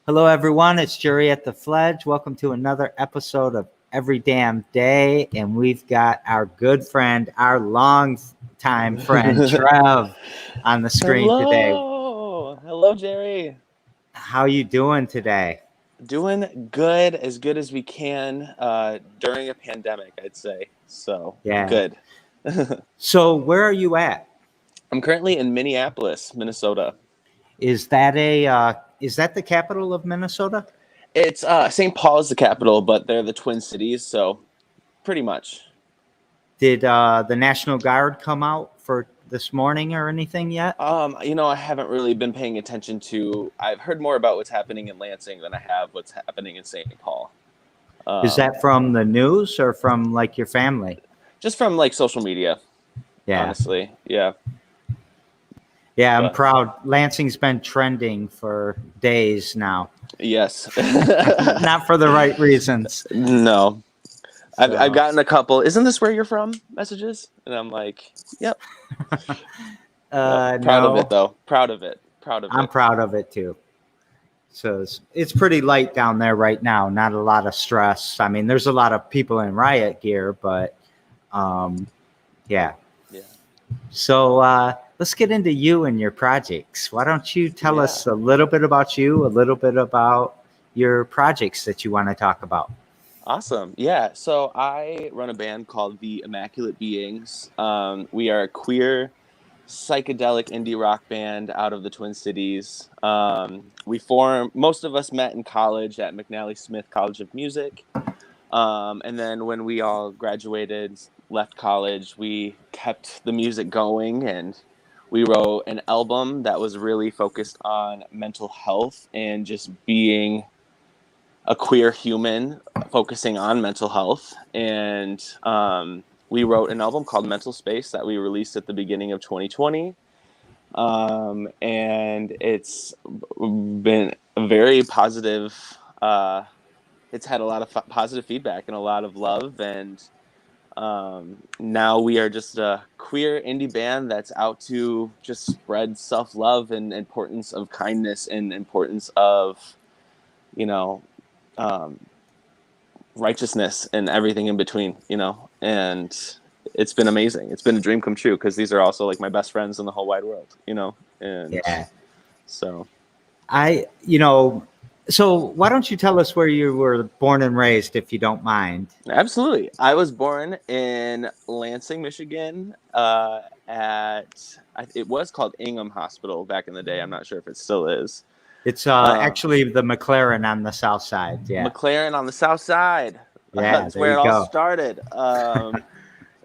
Hello, everyone. It's Jerry at the Fledge. Welcome to another episode of Every Damn Day. And we've got our good friend, our long-time friend, Trev, on the screen today. Hello, Jerry. How you doing today? Doing good as we can during a pandemic, I'd say. So, Yeah. good. So where are you at? I'm currently in Minneapolis, Minnesota. Is that the capital of Minnesota? It's St. Paul is the capital, but they're the Twin Cities, so pretty much. Did the National Guard come out for this morning or anything yet? I haven't really been paying attention to. I've heard more about what's happening in Lansing than I have what's happening in St. Paul. Is that from the news or from like your family? Just from like social media. Yeah. Honestly, yeah. Yeah, I'm proud. Lansing's been trending for days now. Yes. Not for the right reasons. No. I've gotten a couple, isn't this where you're from, messages? And I'm like, yep. Proud of it, though. Proud of it. I'm proud of it, too. So it's pretty light down there right now. Not a lot of stress. I mean, there's a lot of people in riot gear, but yeah. So let's get into you and your projects. Why don't you tell us a little bit about you, a little bit about your projects that you want to talk about? Awesome. Yeah. So I run a band called the Immaculate Beings. We are a queer psychedelic indie rock band out of the Twin Cities. Most of us met in college at McNally Smith College of Music. And then when we all graduated, left college, we kept the music going, and we wrote an album that was really focused on mental health and just being a queer human focusing on mental health. And we wrote an album called Mental Space that we released at the beginning of 2020. And it's been a very positive, it's had a lot of positive feedback and a lot of love. And now we are just a queer indie band that's out to just spread self-love and importance of kindness and importance of, righteousness and everything in between, and it's been amazing. It's been a dream come true because these are also like my best friends in the whole wide world, and yeah. So so why don't you tell us where you were born and raised, if you don't mind? Absolutely. I was born in Lansing, Michigan, it was called Ingham Hospital back in the day. I'm not sure if it still is. It's actually the McLaren on the south side. Yeah. McLaren on the south side. Yeah, that's where it all started.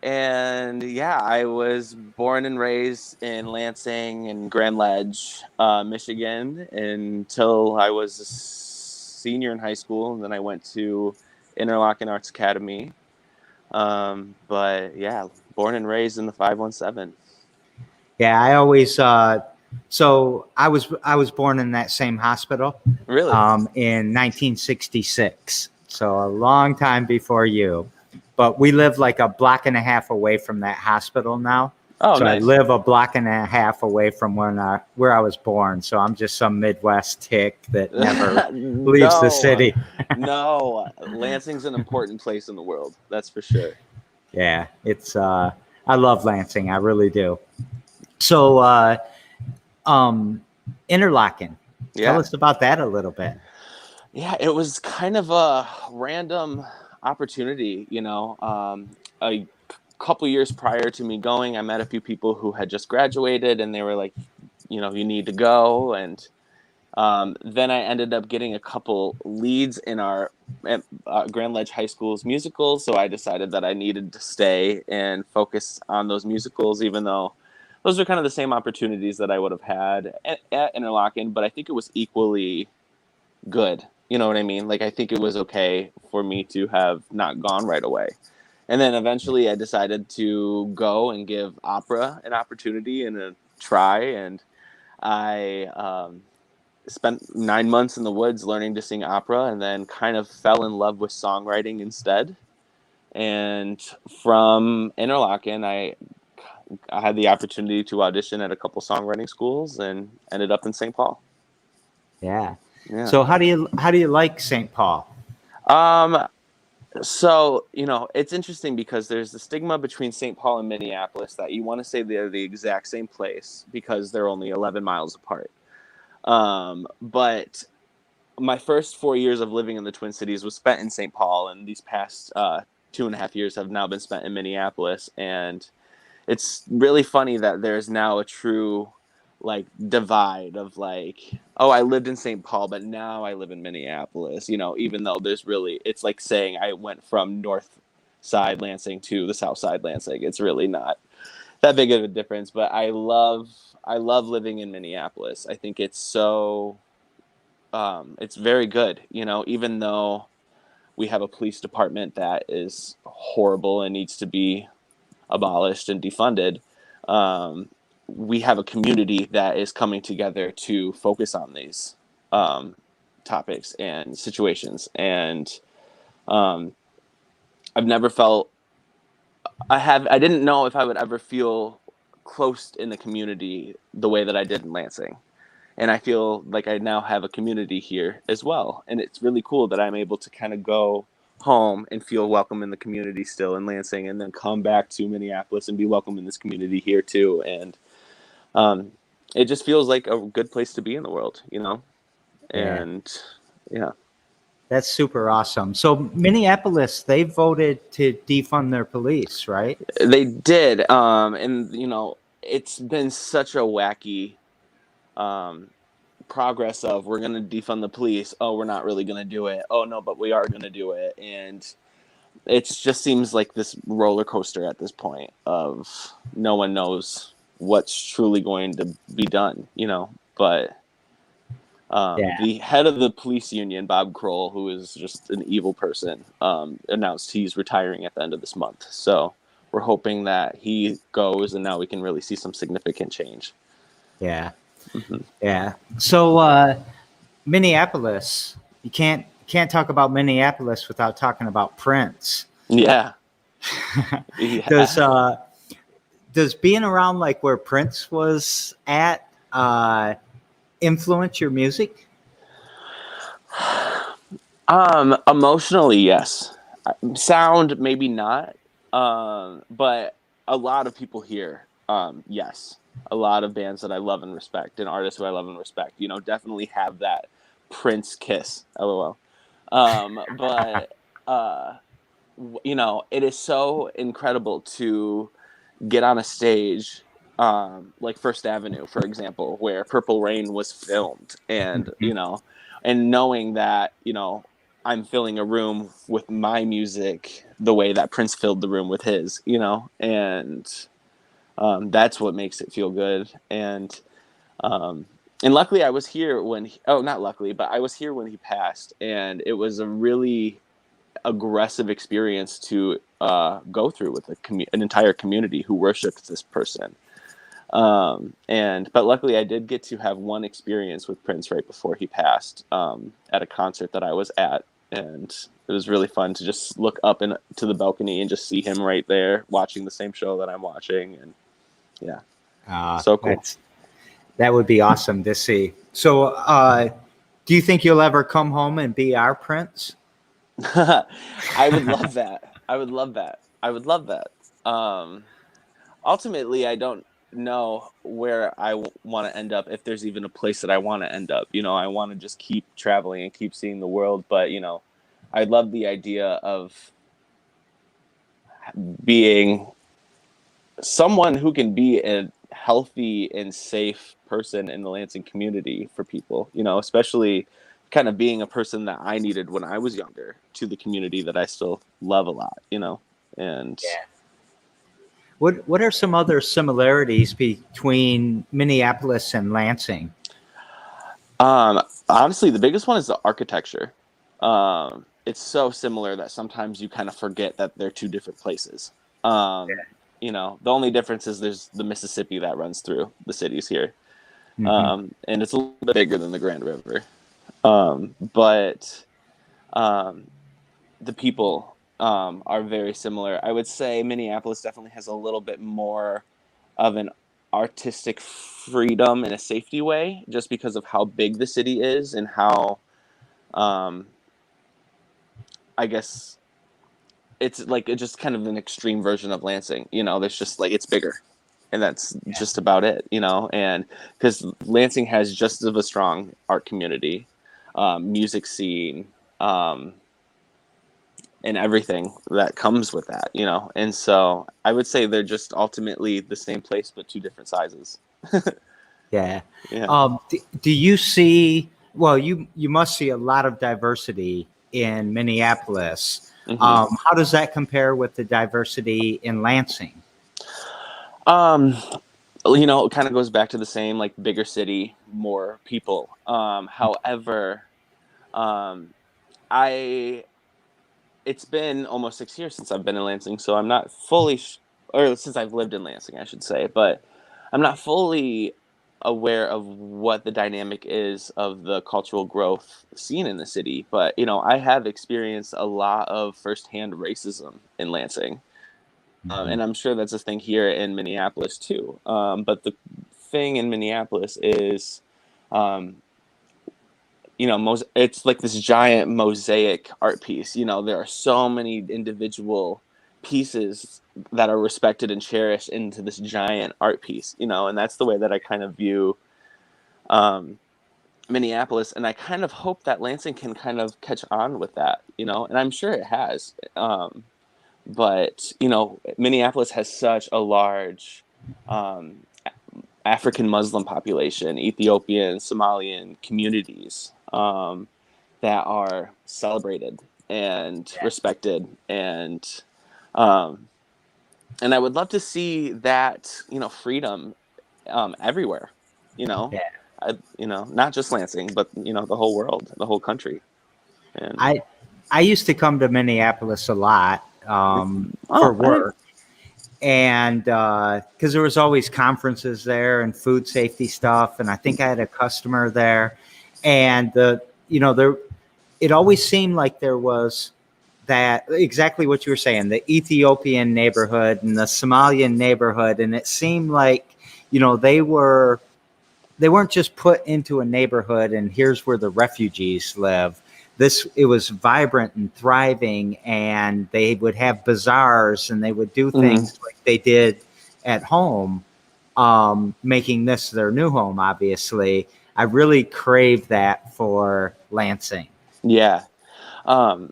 And yeah, I was born and raised in Lansing and Grand Ledge, Michigan, until I was a senior in high school, and then I went to Interlochen Arts Academy. But yeah, born and raised in the 517. Yeah, I always. So I was born in that same hospital. Really? In 1966. So a long time before you. But we live like a block and a half away from that hospital now. Oh, so nice. I live a block and a half away from where I was born. So I'm just some Midwest tick that never leaves the city. No, Lansing's an important place in the world. That's for sure. Yeah, it's I love Lansing. I really do. So Interlochen. Yeah. Tell us about that a little bit. Yeah, it was kind of a random opportunity, a couple years prior to me going, I met a few people who had just graduated, and they were like, you need to go. And then I ended up getting a couple leads in our Grand Ledge High School's musicals, so I decided that I needed to stay and focus on those musicals, even though those are kind of the same opportunities that I would have had at Interlochen, but I think it was equally good. You know what I mean? Like, I think it was okay for me to have not gone right away. And then eventually I decided to go and give opera an opportunity and a try. And I spent 9 months in the woods learning to sing opera, and then kind of fell in love with songwriting instead. And from Interlochen, I had the opportunity to audition at a couple songwriting schools and ended up in St. Paul. Yeah. Yeah. So how do you like St. Paul? So, it's interesting because there's the stigma between St. Paul and Minneapolis that you want to say they're the exact same place because they're only 11 miles apart. But my first 4 years of living in the Twin Cities was spent in St. Paul, and these past 2.5 years have now been spent in Minneapolis. And it's really funny that there's now a true divide of oh, I lived in St. Paul, but now I live in Minneapolis, even though it's like saying I went from north side Lansing to the south side Lansing. It's really not that big of a difference, but I love living in Minneapolis. I think it's it's very good, even though we have a police department that is horrible and needs to be abolished and defunded. We have a community that is coming together to focus on these topics and situations. And I've never felt, I didn't know if I would ever feel close in the community the way that I did in Lansing. And I feel like I now have a community here as well. And it's really cool that I'm able to kind of go home and feel welcome in the community still in Lansing, and then come back to Minneapolis and be welcome in this community here too. And it just feels like a good place to be in the world, And yeah. That's super awesome. So Minneapolis, they voted to defund their police, right? They did. And it's been such a wacky progress of, we're going to defund the police. Oh, we're not really going to do it. Oh no, but we are going to do it. And it just seems like this roller coaster at this point of no one knows what's truly going to be done, but the head of the police union, Bob Kroll, who is just an evil person, announced he's retiring at the end of this month. So we're hoping that he goes, and now we can really see some significant change. Yeah. Mm-hmm. Yeah. So Minneapolis, you can't talk about Minneapolis without talking about Prince. Yeah. Does being around where Prince was at influence your music? Emotionally, yes. Sound, maybe not. But a lot of people here, yes. A lot of bands that I love and respect, and artists who I love and respect, definitely have that Prince kiss. LOL. But it is so incredible to get on a stage, like First Avenue, for example, where Purple Rain was filmed, and and knowing that I'm filling a room with my music the way that Prince filled the room with his, and that's what makes it feel good. And luckily I was here when not luckily, but I was here when he passed, and it was a really aggressive experience to go through with an entire community who worshipped this person. But luckily I did get to have one experience with Prince right before he passed, at a concert that I was at. And it was really fun to just look up to the balcony and just see him right there watching the same show that I'm watching. And yeah, so cool. That would be awesome to see. So do you think you'll ever come home and be our Prince? I would love that. I would love that. Ultimately, I don't know where I want to end up, if there's even a place that I want to end up. I want to just keep traveling and keep seeing the world. But, I love the idea of being someone who can be a healthy and safe person in the Lansing community for people, especially kind of being a person that I needed when I was younger to the community that I still love a lot, and yeah. What are some other similarities between Minneapolis and Lansing? Honestly, the biggest one is the architecture. It's so similar that sometimes you kind of forget that they're two different places. The only difference is there's the Mississippi that runs through the cities here. And it's a little bit bigger than the Grand River. But the people are very similar. I would say Minneapolis definitely has a little bit more of an artistic freedom in a safety way, just because of how big the city is and how, I guess it's like it's just kind of an extreme version of Lansing. There's just like it's bigger, and that's just about it. And because Lansing has just as a strong art community, music scene, and everything that comes with that. And so I would say they're just ultimately the same place but two different sizes. Yeah. Yeah. Do you see? Well, you must see a lot of diversity in Minneapolis. Mm-hmm. How does that compare with the diversity in Lansing? It kind of goes back to the same, like bigger city, more people. However, it's been almost 6 years since I've been in Lansing, so I'm not fully, or since I've lived in Lansing, I should say, but I'm not fully aware of what the dynamic is of the cultural growth seen in the city. But, I have experienced a lot of firsthand racism in Lansing. And I'm sure that's a thing here in Minneapolis too. But the thing in Minneapolis is, it's like this giant mosaic art piece. There are so many individual pieces that are respected and cherished into this giant art piece, and that's the way that I kind of view Minneapolis. And I kind of hope that Lansing can kind of catch on with that, and I'm sure it has. But, Minneapolis has such a large African Muslim population, Ethiopian, Somalian communities that are celebrated and respected. And I would love to see that, freedom everywhere, not just Lansing, but, the whole world, the whole country. And I used to come to Minneapolis a lot for work. And because there was always conferences there and food safety stuff. And I think I had a customer there. And, it always seemed like there was that exactly what you were saying, the Ethiopian neighborhood and the Somalian neighborhood. And it seemed like, they weren't just put into a neighborhood and here's where the refugees live. It was vibrant and thriving, and they would have bazaars and they would do things like they did at home, making this their new home. Obviously, I really crave that for Lansing. Yeah. And,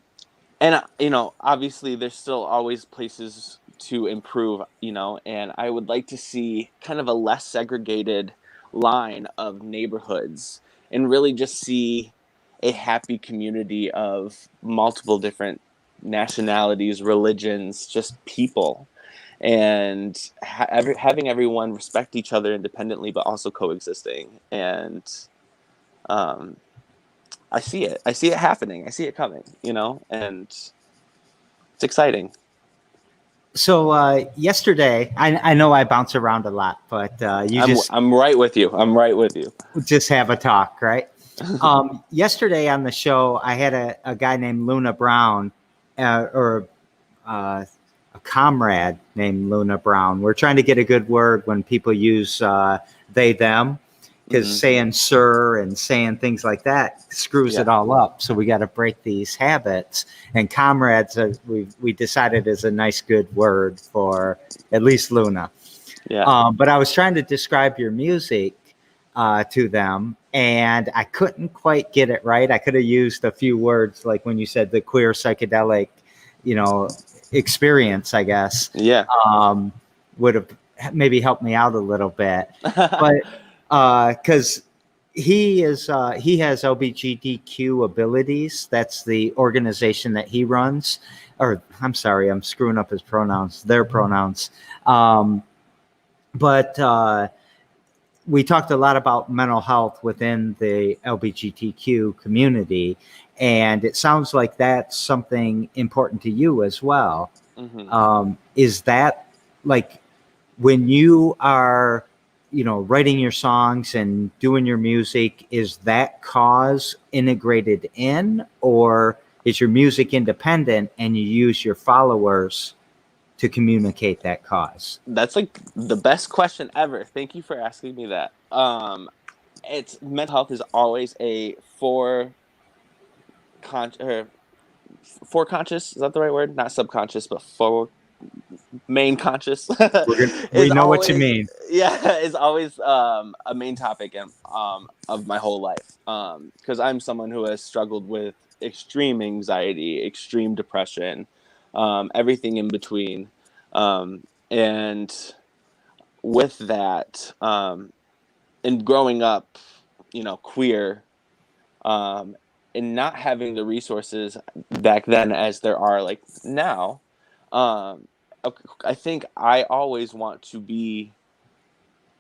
obviously there's still always places to improve, and I would like to see kind of a less segregated line of neighborhoods and really just see a happy community of multiple different nationalities, religions, just people, and having everyone respect each other independently, but also coexisting. And I see it happening. I see it coming, and it's exciting. So yesterday, I know I bounce around a lot, but I'm right with you. Just have a talk, right? Yesterday on the show, I had a guy named Luna Brown, or a comrade named Luna Brown. We're trying to get a good word when people use they, them, because saying sir and saying things like that screws it all up. So we got to break these habits. And comrades, we decided is a nice, good word for at least Luna. Yeah. But I was trying to describe your music to them, and I couldn't quite get it right. I could have used a few words, like when you said the queer psychedelic, experience, I guess. Yeah. Would have maybe helped me out a little bit. But because he has LGBTQ abilities. That's the organization that he runs. Or I'm sorry, I'm screwing up his pronouns, their pronouns. But we talked a lot about mental health within the LGBTQ community, and it sounds like that's something important to you as well. Is that like when you are, writing your songs and doing your music, is that cause integrated in, or is your music independent and you use your followers to communicate that cause? That's like the best question ever. Thank you for asking me that. It's mental health is always a for conscious. Is that the right word? Not subconscious, but for main conscious We is know what you always, mean. yeah, is always a main topic of my whole life. Because I'm someone who has struggled with extreme anxiety, extreme depression, everything in between, and with that, and growing up, queer, and not having the resources back then as there are like now, um, I think I always want to be.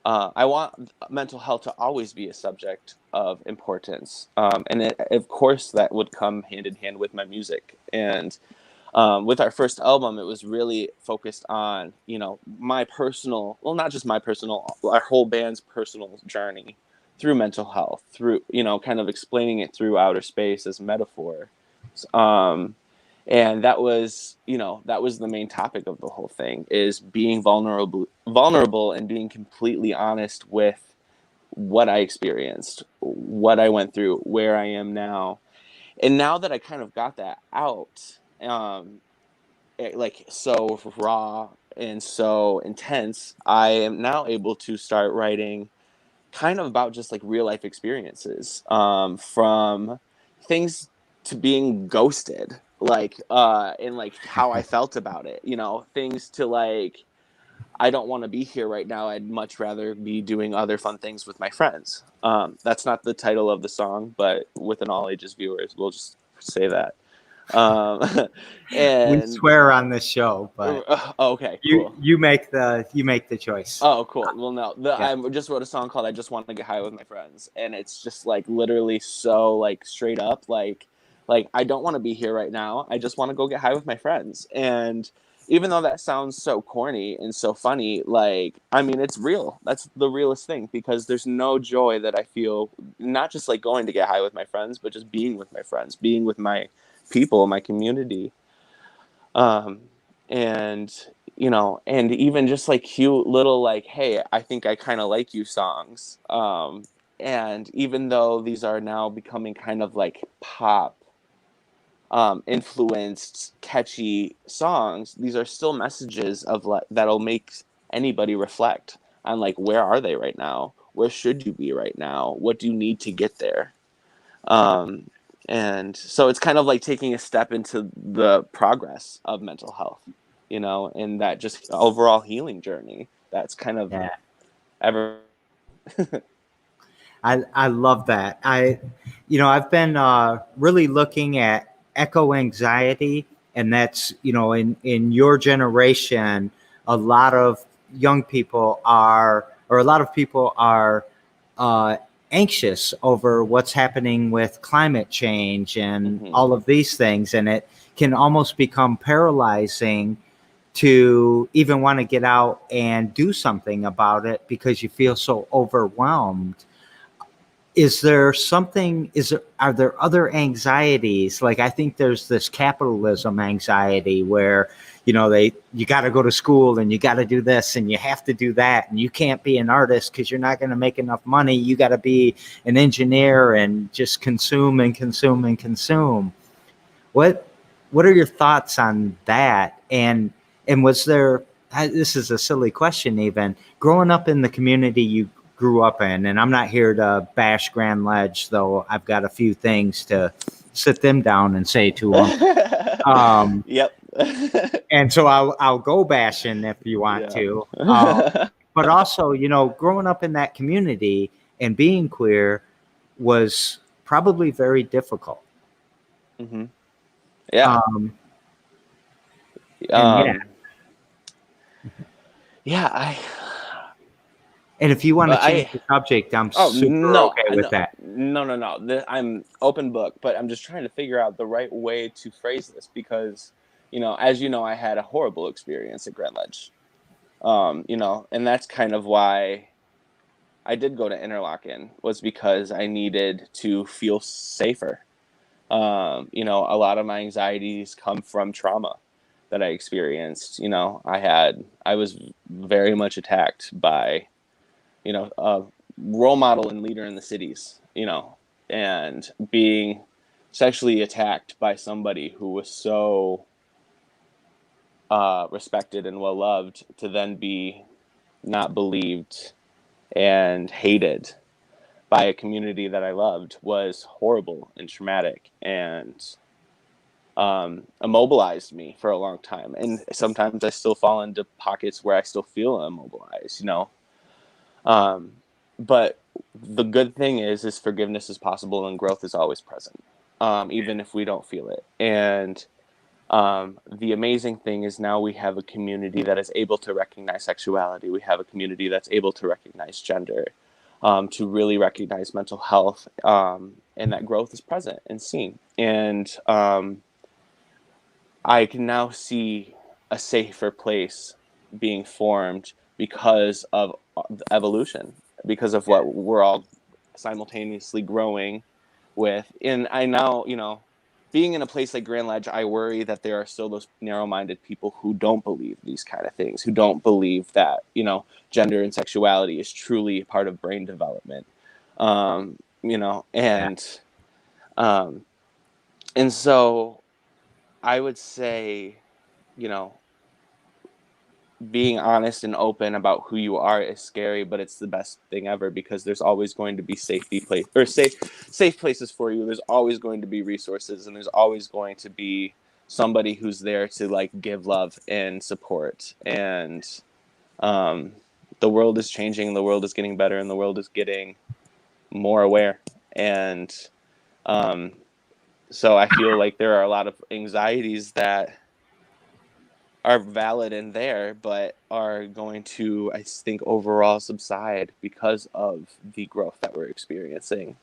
I want mental health to always be a subject of importance, and of course that would come hand in hand with my music. And with our first album, it was really focused on my personal, well, not just my personal, our whole band's personal journey through mental health, through kind of explaining it through outer space as metaphor. Um, and that was the main topic of the whole thing, is being vulnerable and being completely honest with what I experienced, what I went through, where I am now. And now that I kind of got that out, like so raw and so intense, I am now able to start writing kind of about just like real life experiences, from things to being ghosted, like and like how I felt about it, things to like, I don't want to be here right now, I'd much rather be doing other fun things with my friends. That's not the title of the song, but with an all ages viewers, we'll just say that. um We and swear on this show, but okay, you cool. you make the choice. Oh, cool. Well, no, Yeah. I just wrote a song called "I Just Want to Get High with My Friends," and it's just like literally so like straight up, like I don't want to be here right now. I just want to go get high with my friends. And even though that sounds so corny and so funny, like, I mean, it's real. That's the realest thing, because there's no joy that I feel, not just like going to get high with my friends, but just being with my friends, being with my people, my community. Um, and and even just like cute little like, hey, I think I kind of like you songs. And even though these are now becoming kind of like pop influenced catchy songs, these are still messages of that'll make anybody reflect on like, where are they right now, where should you be right now, what do you need to get there. um, and so it's kind of like taking a step into the progress of mental health, and that just overall healing journey that's kind of Yeah. ever. I love that. I've been really looking at eco anxiety, and that's, in your generation, a lot of young people are, or a lot of people are uh, anxious over what's happening with climate change and Mhm. all of these things, and it can almost become paralyzing to even want to get out and do something about it because you feel so overwhelmed. Are there other anxieties? Like, I think there's this capitalism anxiety where, you got to go to school and you got to do this and you have to do that. And you can't be an artist because you're not going to make enough money. You got to be an engineer and just consume and consume and consume. What, what are your thoughts on that? And was there, this is a silly question, even growing up in the community you grew up in, and I'm not here to bash Grand Ledge, though I've got a few things to sit them down and say to them. Yep. And so I'll go bashing if you want Yeah. to. But also, growing up in that community and being queer was probably very difficult. Hmm. Yeah. And yeah, Yeah. I. and if you want to But change I. the subject, I'm Oh super no, okay with no, that. no. I'm open book, but I'm just trying to figure out the right way to phrase this, because, as you know, I had a horrible experience at Grand Ledge. And that's kind of why I did go to Interlochen, was because I needed to feel safer. A lot of my anxieties come from trauma that I experienced. You know, I was very much attacked by, you know, a role model and leader in the cities, you know, and being sexually attacked by somebody who was so respected and well loved, to then be not believed and hated by a community that I loved was horrible and traumatic, and immobilized me for a long time. And sometimes I still fall into pockets where I still feel immobilized, you know. But the good thing is forgiveness is possible and growth is always present, even if we don't feel it. And the amazing thing is now we have a community that is able to recognize sexuality. We have a community that's able to recognize gender, to really recognize mental health, and that growth is present and seen. And I can now see a safer place being formed because of evolution, because of what we're all simultaneously growing with. And I now, you know, being in a place like Grand Ledge, I worry that there are still those narrow-minded people who don't believe these kind of things, who don't believe that, you know, gender and sexuality is truly a part of brain development. You know, and so I would say, you know, being honest and open about who you are is scary, but it's the best thing ever, because there's always going to be safe places for you. There's always going to be resources, and there's always going to be somebody who's there to like give love and support. And the world is changing, the world is getting better, and the world is getting more aware. And so I feel like there are a lot of anxieties that are valid in there, but are going to, I think, overall subside because of the growth that we're experiencing.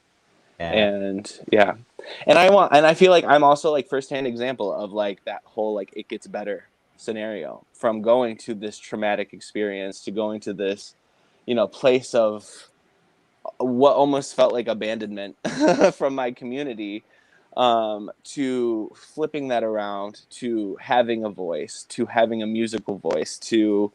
And and I feel like I'm also like firsthand example of like that whole like it gets better scenario, from going to this traumatic experience to going to this, you know, place of what almost felt like abandonment from my community, to flipping that around, to having a voice, to having a musical voice, to,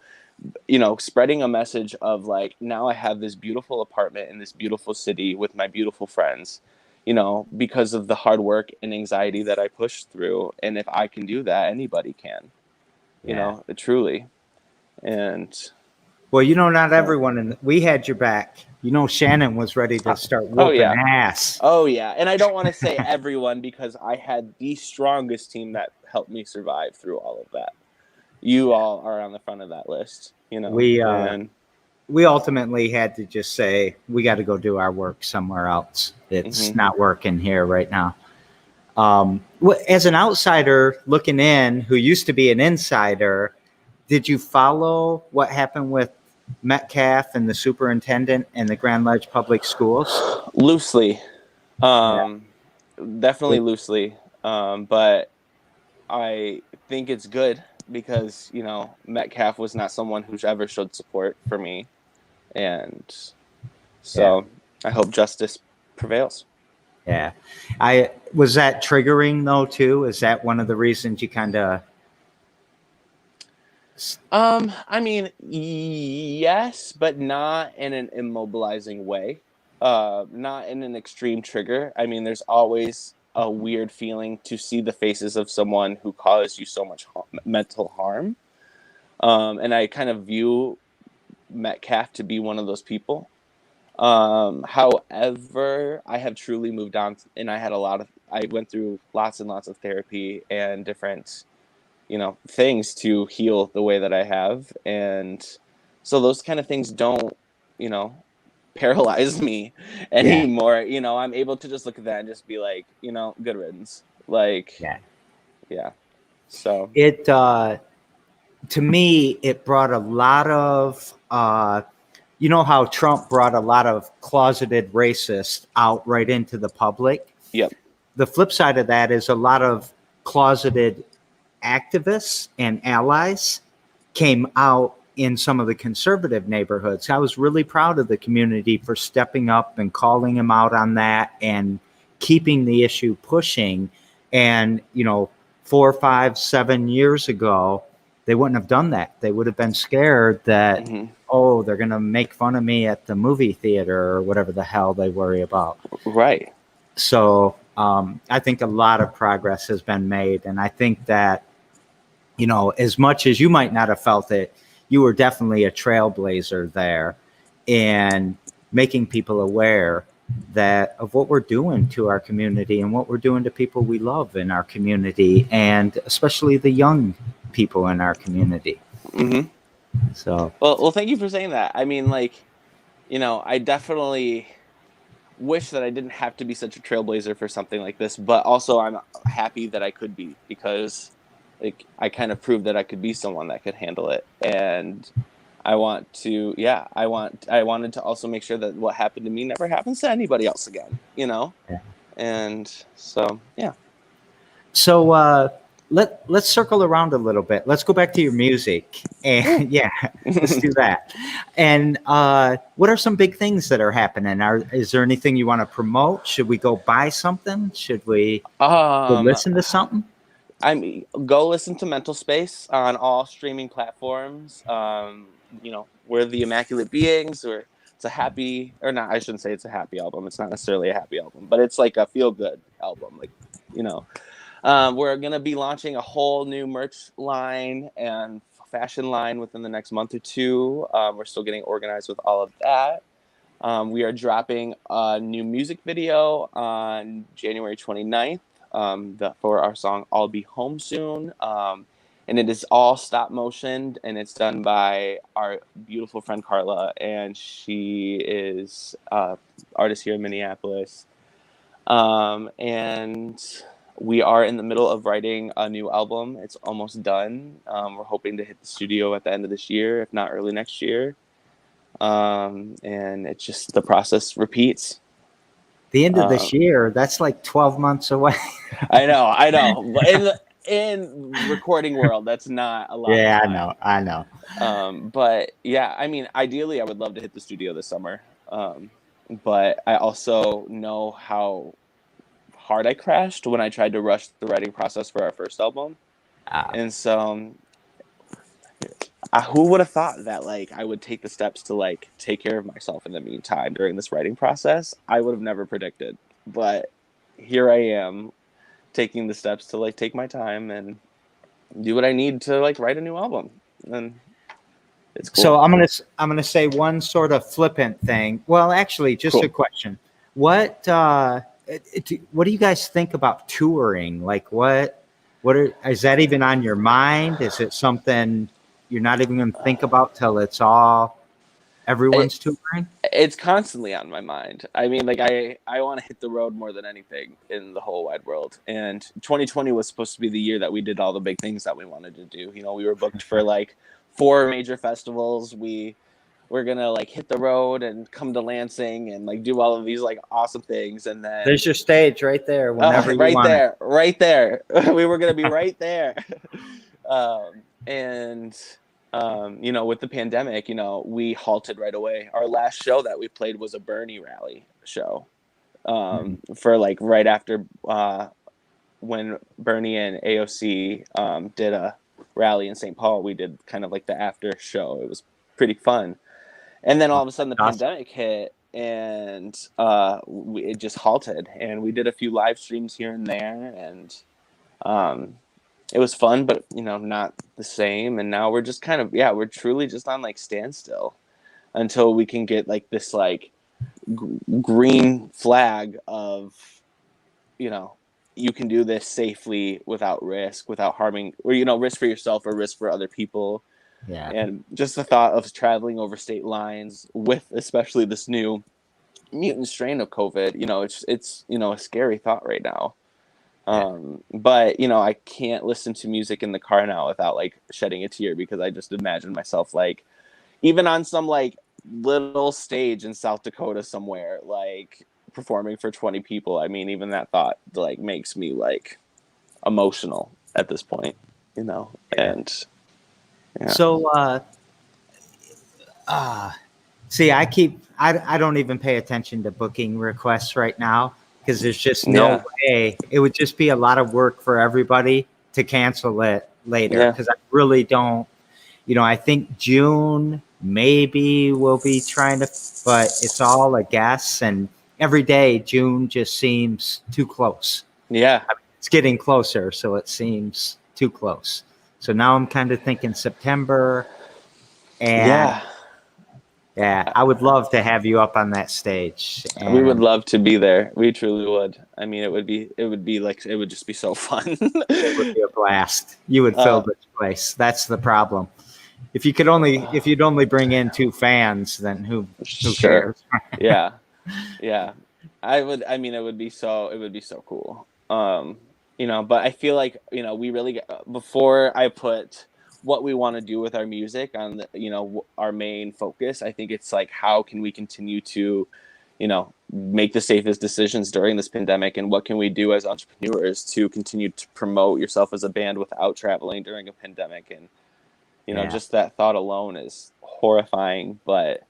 you know, spreading a message of like, now I have this beautiful apartment in this beautiful city with my beautiful friends, you know, because of the hard work and anxiety that I pushed through. And if I can do that, anybody can, you know, truly. And well, you know, not everyone we had your back. You know, Shannon was ready to start whooping ass. Oh yeah. And I don't want to say everyone, because I had the strongest team that helped me survive through all of that. You all are on the front of that list, you know. We ultimately had to just say, we got to go do our work somewhere else. It's not working here right now. As an outsider looking in, who used to be an insider, did you follow what happened with Metcalf and the superintendent and the Grand Ledge Public Schools? Loosely. Definitely loosely. But I think it's good, because, you know, Metcalf was not someone who ever showed support for me. And so I hope justice prevails. Yeah. Was that triggering though too? Is that one of the reasons you kind of... I mean, yes, but not in an immobilizing way. Not in an extreme trigger. I mean, there's always a weird feeling to see the faces of someone who caused you so much mental harm. And I kind of view Metcalf to be one of those people. However, I have truly moved on, and I went through lots and lots of therapy and different, you know, things to heal the way that I have. And so those kind of things don't, you know, paralyze me anymore. You know, I'm able to just look at that and just be like, you know, good riddance. Like, yeah. So it, to me, it brought a lot of, you know how Trump brought a lot of closeted racists out right into the public? Yep. The flip side of that is a lot of closeted activists and allies came out in some of the conservative neighborhoods. I was really proud of the community for stepping up and calling him out on that and keeping the issue pushing. And, you know, 4, 5, 7 years ago, they wouldn't have done that. They would have been scared that, oh, they're going to make fun of me at the movie theater or whatever the hell they worry about. Right. So I think a lot of progress has been made. And I think that, you know, as much as you might not have felt it, you were definitely a trailblazer there in making people aware that of what we're doing to our community and what we're doing to people we love in our community, and especially the young people in our community. So, well, thank you for saying that. I mean, like, you know, I definitely wish that I didn't have to be such a trailblazer for something like this, but also I'm happy that I could be, because like I kind of proved that I could be someone that could handle it. And I want to, I wanted to also make sure that what happened to me never happens to anybody else again, you know? yeah. And so, yeah. So, let's circle around a little bit. Let's go back to your music, and let's do that. And what are some big things that are happening? Is there anything you want to promote? Should we go buy something? Should we go listen to something? Go listen to Mental Space on all streaming platforms. You know, we're the Immaculate Beings, or it's a happy, or not, I shouldn't say it's a happy album. It's not necessarily a happy album, but it's like a feel good album. Like, you know, we're going to be launching a whole new merch line and fashion line within the next month or two. We're still getting organized with all of that. We are dropping a new music video on January 29th for our song I'll Be Home Soon. And it is all stop motion, and it's done by our beautiful friend Carla, and she is an artist here in Minneapolis. And we are in the middle of writing a new album. It's almost done. We're hoping to hit the studio at the end of this year, if not early next year. And it's just, the process repeats. The end of this year, that's like 12 months away. I know. But in recording world, that's not a lot. Yeah, I know. But yeah, I mean, ideally, I would love to hit the studio this summer. But I also know how hard I crashed when I tried to rush the writing process for our first album. And so who would have thought that like I would take the steps to like take care of myself in the meantime during this writing process? I would have never predicted, but here I am taking the steps to like take my time and do what I need to like write a new album. And it's cool. So I'm gonna say one sort of flippant thing. Well, actually, just a question. What do you guys think about touring? Like, is that even on your mind? Is it something you're not even going to think about till it's everyone's touring? It's constantly on my mind. I mean, like I want to hit the road more than anything in the whole wide world. And 2020 was supposed to be the year that we did all the big things that we wanted to do. You know, we were booked for like 4 major festivals. We're going to like hit the road and come to Lansing and like do all of these like awesome things. And then there's your stage right there. Whenever you want it. Right there. We were going to be right there. You know, with the pandemic, you know, we halted right away. Our last show that we played was a Bernie rally show for like right after when Bernie and AOC did a rally in St. Paul. We did kind of like the after show. It was pretty fun. And then all of a sudden the pandemic hit, and it just halted. And we did a few live streams here and there, and it was fun, but you know, not the same. And now we're just kind of we're truly just on like standstill until we can get like this like green flag of, you know, you can do this safely without risk, without harming, or you know, risk for yourself or risk for other people. Yeah. And just the thought of traveling over state lines with especially this new mutant strain of COVID, you know, it's you know, a scary thought right now. But you know, I can't listen to music in the car now without like shedding a tear, because I just imagine myself like even on some like little stage in South Dakota somewhere, like performing for 20 people. I mean, even that thought like makes me like emotional at this point, you know. And so see, I don't even pay attention to booking requests right now, because there's just no way. It would just be a lot of work for everybody to cancel it later, Yeah. because I really don't. I think June maybe we'll be trying to, but it's all a guess. And every day June just seems too close. Yeah. It's getting closer, so it seems too close. So now I'm kind of thinking September. And yeah, I would love to have you up on that stage. And we would love to be there. We truly would. I mean, it would just be so fun. It would be a blast. You would fill this place. That's the problem. If you'd only bring in 2 fans, then who Sure. cares? Yeah. I mean, it would be so cool. But I feel like, we really before I put what we want to do with our music on our main focus, I think it's like, how can we continue to, make the safest decisions during this pandemic, and what can we do as entrepreneurs to continue to promote yourself as a band without traveling during a pandemic. And, just that thought alone is horrifying, but,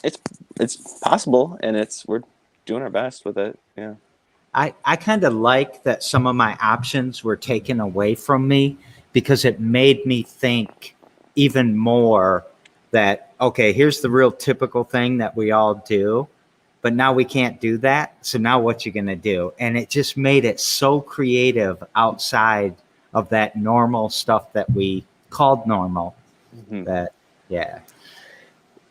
it's possible, and we're doing our best with it. Yeah. I kind of like that some of my options were taken away from me, because it made me think even more that, okay, here's the real typical thing that we all do, but now we can't do that. So now what you going to do? And it just made it so creative outside of that normal stuff that we called normal. Mm-hmm. That, yeah.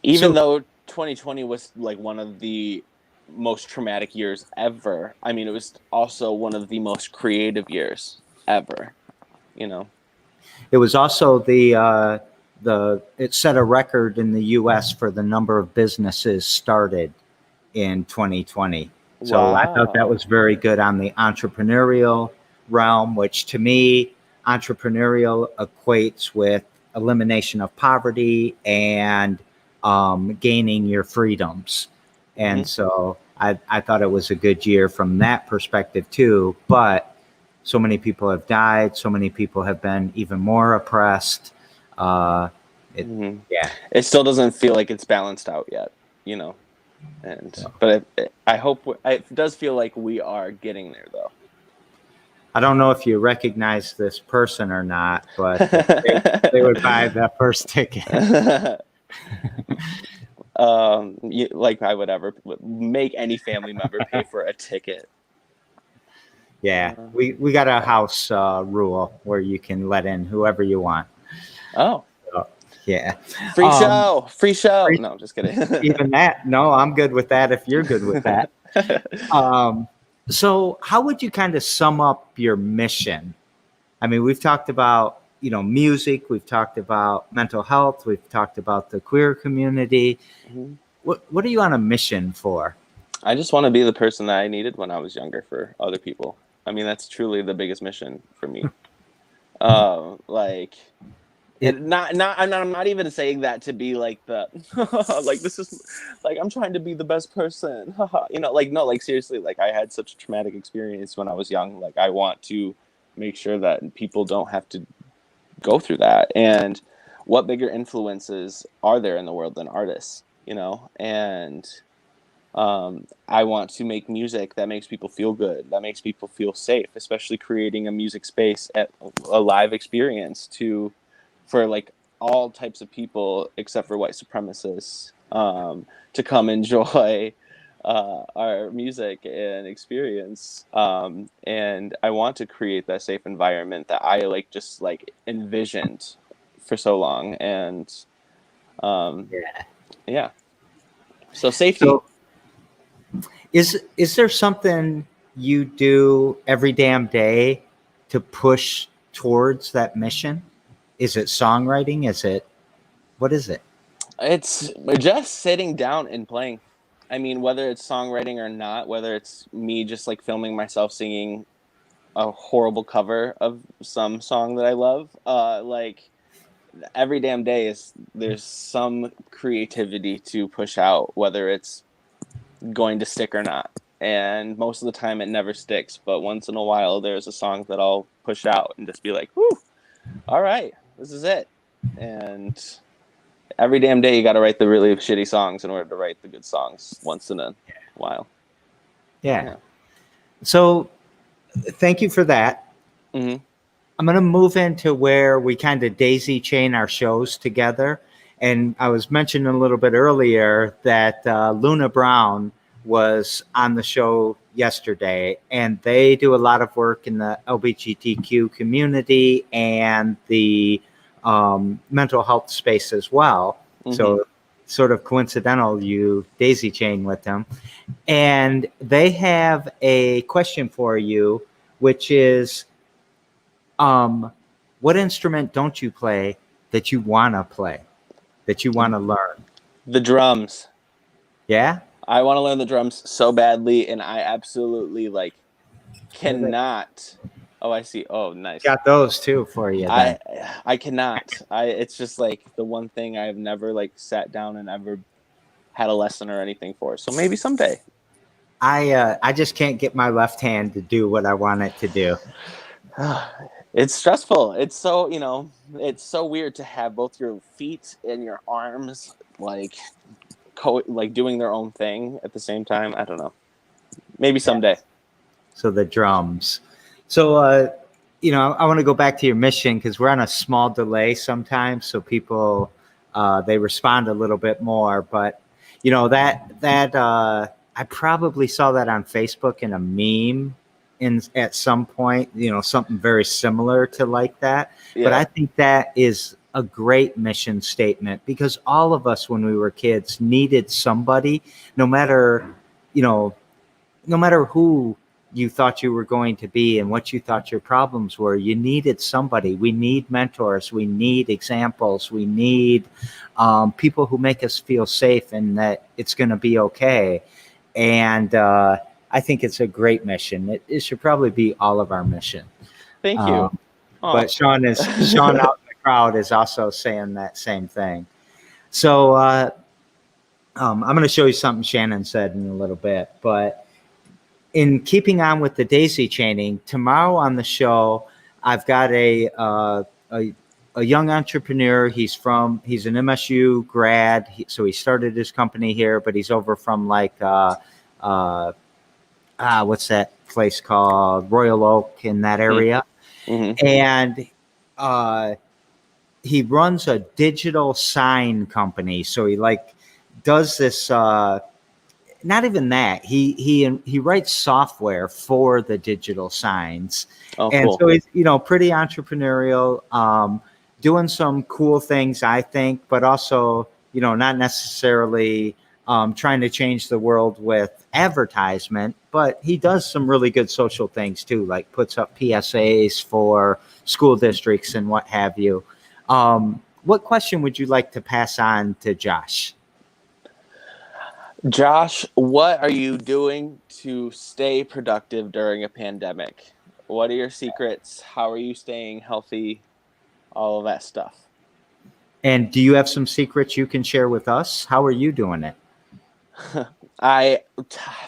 Even though 2020 was like one of the most traumatic years ever, I mean, it was also one of the most creative years ever. It was also it set a record in the U.S. for the number of businesses started in 2020. So Wow. I thought that was very good on the entrepreneurial realm, which to me, entrepreneurial equates with elimination of poverty and gaining your freedoms. And so I thought it was a good year from that perspective too. But so many people have died. So many people have been even more oppressed. Yeah. It still doesn't feel like it's balanced out yet, but I hope it does feel like we are getting there, though. I don't know if you recognize this person or not, but they would buy the first ticket. Like I would ever make any family member pay for a ticket. Yeah, we got a house rule where you can let in whoever you want. Oh, so, yeah. Free show. No, just kidding. Even that. No, I'm good with that if you're good with that. So how would you kind of sum up your mission? I mean, we've talked about, music, we've talked about mental health, we've talked about the queer community. Mm-hmm. What are you on a mission for? I just want to be the person that I needed when I was younger for other people. I mean, that's truly the biggest mission for me. I'm not even saying that to be like the like, this is like, I'm trying to be the best person. No, seriously, like, I had such a traumatic experience when I was young. Like, I want to make sure that people don't have to go through that. And what bigger influences are there in the world than artists? And I want to make music that makes people feel good, that makes people feel safe, especially creating a music space at a live experience for like all types of people except for white supremacists, to come enjoy our music and experience. And I want to create that safe environment that I just envisioned for so long. And yeah. So safety. So, is there something you do every damn day to push towards that mission? Is it songwriting? What is it? It's just sitting down and playing. I mean, whether it's songwriting or not, whether it's me just filming myself singing a horrible cover of some song that I love, every damn day there's some creativity to push out, whether it's going to stick or not. And most of the time it never sticks, but once in a while there's a song that I'll push out and just be like, whoo, all right, this is it. And every damn day you got to write the really shitty songs in order to write the good songs once in a while. Yeah. So thank you for that. Mm-hmm. I'm going to move into where we kind of daisy chain our shows together. And I was mentioning a little bit earlier that Luna Brown was on the show yesterday, and they do a lot of work in the LGBTQ community and the mental health space as well. Mm-hmm. So sort of coincidental you daisy chain with them. And they have a question for you, which is, what instrument don't you play that you want to play, that you want to learn? The drums. Yeah? I want to learn the drums so badly, and I absolutely like cannot. Oh, I see. Oh, nice. Got those too for you then. I cannot. It's just like the one thing I've never like sat down and ever had a lesson or anything for. So maybe someday. I just can't get my left hand to do what I want it to do. It's stressful. It's so, it's so weird to have both your feet and your arms like doing their own thing at the same time. I don't know. Maybe someday. So the drums. So I want to go back to your mission because we're on a small delay sometimes, so people they respond a little bit more. But that I probably saw that on Facebook in a meme at some point. Something very similar to like that. Yeah. But I think that is a great mission statement because all of us when we were kids needed somebody, no matter who you thought you were going to be and what you thought your problems were, you needed somebody. We need mentors. We need examples. We need people who make us feel safe and that it's going to be okay. And I think it's a great mission. It should probably be all of our mission. Thank you. But Sean out in the crowd is also saying that same thing. So I'm going to show you something Shannon said in a little bit, but in keeping on with the daisy chaining, tomorrow on the show, I've got a young entrepreneur. He's an MSU grad, so he started his company here, but he's over from like what's that place called? Royal Oak in that area, Mm-hmm. and he runs a digital sign company. So he does this. Not even that. He writes software for the digital signs. Oh, and cool. So he's pretty entrepreneurial, doing some cool things, I think, but also not necessarily trying to change the world with advertisement. But he does some really good social things too, like puts up PSAs for school districts and what have you. What question would you like to pass on to Josh? Josh, what are you doing to stay productive during a pandemic? What are your secrets? How are you staying healthy? All of that stuff. And do you have some secrets you can share with us? How are you doing it? I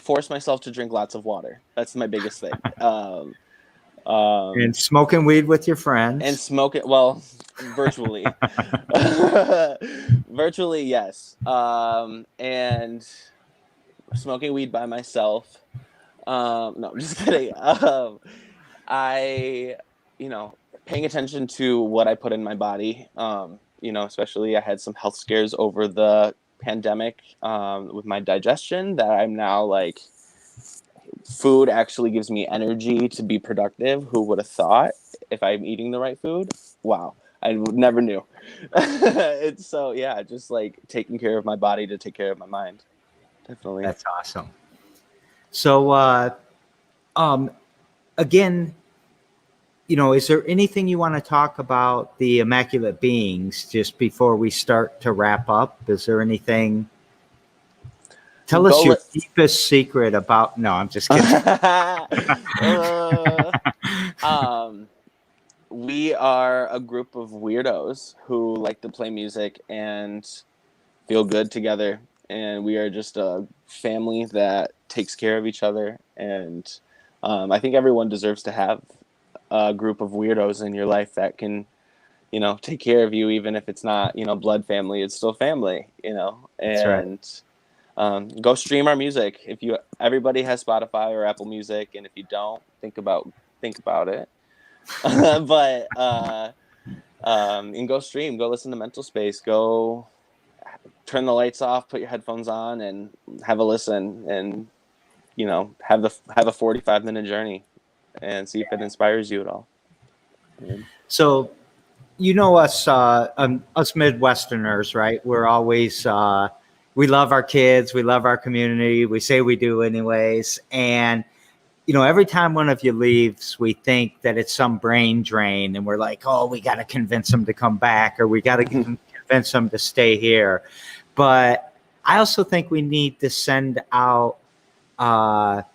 force myself to drink lots of water. That's my biggest thing. And smoking weed with your friends. And smoking, well, virtually. Virtually, yes. And smoking weed by myself. No, just kidding. Paying attention to what I put in my body. Especially I had some health scares over the pandemic with my digestion that I'm now like, food actually gives me energy to be productive. Who would have thought if I'm eating the right food? Wow. I never knew. It's so, yeah, just like taking care of my body to take care of my mind. Definitely. That's awesome. So, again, is there anything you want to talk about the Immaculate Beings just before we start to wrap up? Is there anything? Tell us your deepest secret about. No, I'm just kidding. We are a group of weirdos who like to play music and feel good together. And we are just a family that takes care of each other. And I think everyone deserves to have a group of weirdos in your life that can, take care of you, even if it's not, blood family, it's still family, and That's right. Go stream our music. Everybody has Spotify or Apple Music. And if you don't, think about it. But and go stream, go listen to Mental Space, go turn the lights off, put your headphones on, and have a listen, and have a 45-minute journey, and see if it inspires you at all. So, us Midwesterners, right? We're always we love our kids, we love our community. We say we do anyways, and every time one of you leaves, we think that it's some brain drain, and we're like, oh, we got to convince them to come back, or we got to convince them to stay here. But I also think we need to send out astronauts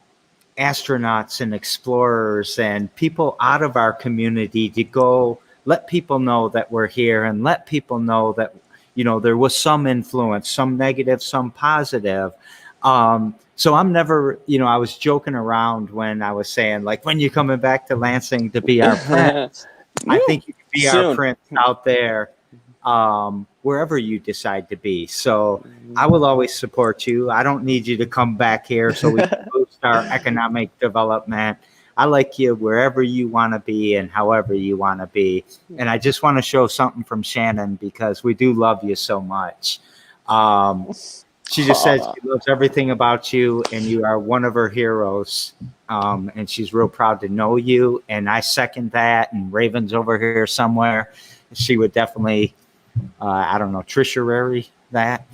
and explorers and people out of our community to go let people know that we're here, and let people know that there was some influence, some negative, some positive. So I'm never, I was joking around when I was saying, like, when you coming back to Lansing to be our prince? I think you could be our prince out there, wherever you decide to be. So I will always support you. I don't need you to come back here so we can boost our economic development. I like you wherever you want to be and however you want to be. And I just want to show something from Shannon, because we do love you so much. She just says she loves everything about you, and you are one of her heroes. And she's real proud to know you. And I second that. And Raven's over here somewhere. She would definitely, I don't know, Trisha that.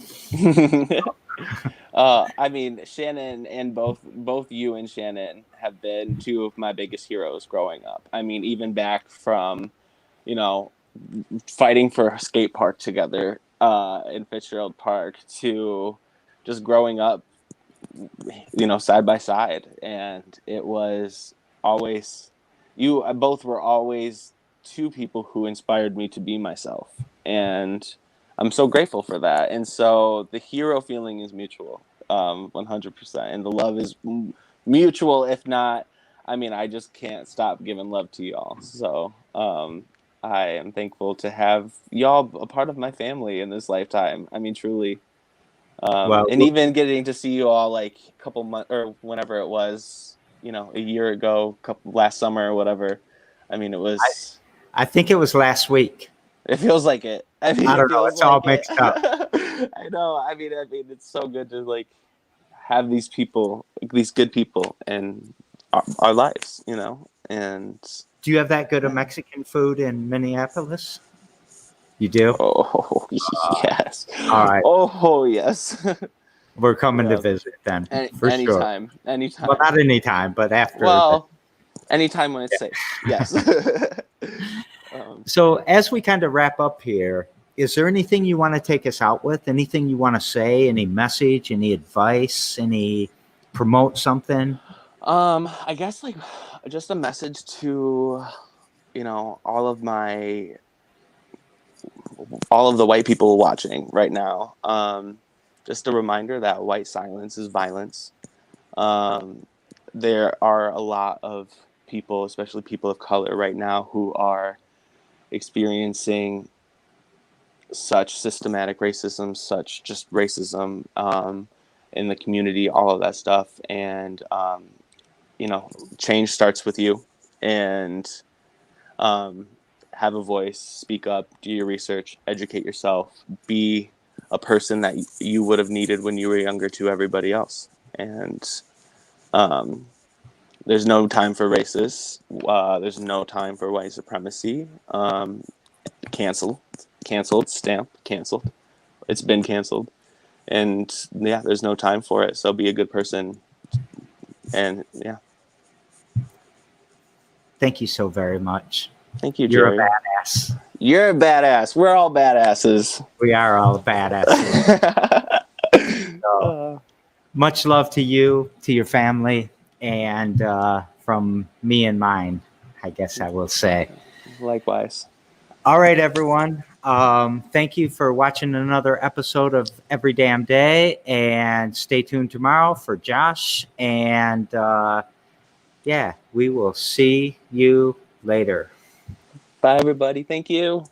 I mean, Shannon and both you and Shannon have been two of my biggest heroes growing up. I mean, even back from, fighting for a skate park together in Fitzgerald Park, to just growing up, side by side. And it was always, you both were always two people who inspired me to be myself. And I'm so grateful for that. And so the hero feeling is mutual, 100%. And the love is mutual. If not, I just can't stop giving love to y'all. So I am thankful to have y'all a part of my family in this lifetime. Truly. And even getting to see you all like a couple months or whenever it was, a year ago, last summer or whatever. It was. I think it was last week. It feels like it. I don't know. It's all mixed up. I know. It's so good to like have these people, these good people in our lives, And do you have that good of Mexican food in Minneapolis? You do? Oh, yes. All right. Oh, yes. We're coming to visit then. Anytime. Sure. Anytime. Well, not anytime, but after. Well, anytime when it's safe. Yes. So as we kind of wrap up here, is there anything you want to take us out with? Anything you want to say? Any message? Any advice? Any promote something? I guess like just a message to, all of the white people watching right now. Just a reminder that white silence is violence. There are a lot of people, especially people of color right now, who are experiencing such systematic racism, such just racism in the community, all of that stuff. And, change starts with you. And have a voice, speak up, do your research, educate yourself, be a person that you would have needed when you were younger to everybody else. And there's no time for racists. There's no time for white supremacy. Canceled, stamp, canceled. It's been canceled. And yeah, there's no time for it. So be a good person. And yeah. Thank you so very much. Thank you, Jerry. You're a badass. You're a badass. We're all badasses. We are all badasses. So, much love to you, to your family, and from me and mine, I guess I will say. Likewise. All right, everyone. Thank you for watching another episode of Every Damn Day, and stay tuned tomorrow for Josh. And yeah, we will see you later. Bye, everybody. Thank you.